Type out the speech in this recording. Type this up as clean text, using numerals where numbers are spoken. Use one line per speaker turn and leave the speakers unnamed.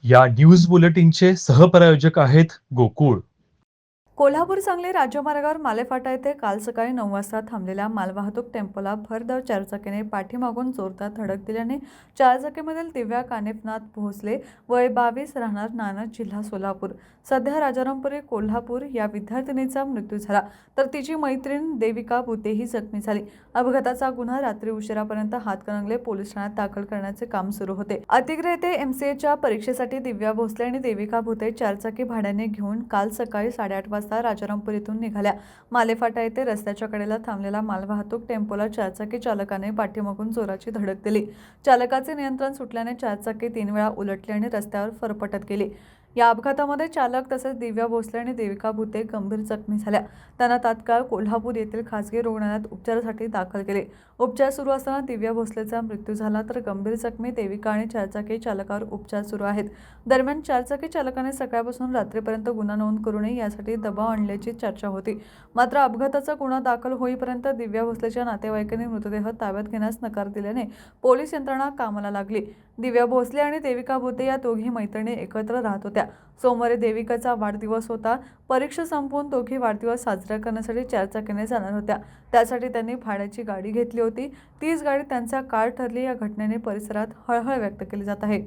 या न्यूज बुलेटिनचे सहप्रायोजक आहेत गोकुळ.
कोल्हापूर सांगली राज्यमार्गावर मालेफाटा येथे काल सकाळी 9 वाजता थांबलेल्या मालवाहतूक टेम्पोला भरधाव चारचाकीने पाठीमागून जोरदार धडक दिल्याने चारचाकीमधील दिव्या कानिफनाथ भोसले वय 22 राहणार नानद जिल्हा सोलापूर सध्या राजारामपुरी कोल्हापूर या विद्यार्थिनीचा मृत्यू झाला, तर तिची मैत्रीण देविका भुतेही जखमी झाली. अपघाताचा गुन्हा रात्री उशिरापर्यंत हातकणंगले पोलीस ठाण्यात दाखल करण्याचे काम सुरू होते. अतिग्रे येथे MCAच्या परीक्षेसाठी दिव्या भोसले आणि देविका भुते चारचाकी भाड्याने घेऊन काल सकाळी 8:30 वाजता राजारामपुर इथून निघाल्या. मालेफाटा येथे रस्त्याच्या कडेला थांबलेला मालवाहतूक टेम्पोला चारचाकी चालकाने पाठीमागून जोराची धडक दिली. चालकाचे नियंत्रण सुटल्याने चारचाकी 3 वेळा उलटली आणि रस्त्यावर फरफटत गेली. या अपघातामध्ये चालक तसेच दिव्या भोसले आणि देविका भुते गंभीर जखमी झाल्या. त्यांना तात्काळ कोल्हापूर येथील खासगी रुग्णालयात उपचारासाठी दाखल केले. उपचार सुरू असताना दिव्या भोसलेचा मृत्यू झाला, तर गंभीर जखमी देविका आणि चारचाकी चालकावर उपचार सुरू आहेत. दरम्यान चारचाकी चालकाने सकाळपासून रात्रीपर्यंत गुन्हा नोंद करू नये यासाठी दबाव आणल्याची चर्चा होती. मात्र अपघाताचा गुन्हा दाखल होईपर्यंत दिव्या भोसलेच्या नातेवाईकांनी मृतदेह ताब्यात घेण्यास नकार दिल्याने पोलीस यंत्रणा कामाला लागली. दिव्या भोसले आणि देविका भुते या दोघी मैत्रिणी एकत्र राहत होत्या. सोमवारी देविकाचा वाढदिवस होता. परीक्षा संपवून दोघी वाढदिवस साजरा करण्यासाठी चारचाकीने जाणार होत्या. त्यासाठी त्यांनी भाड्याची गाडी घेतली होती. तीच गाडी त्यांचा कार ठरली. या घटनेने परिसरात हळहळ व्यक्त केली जात आहे.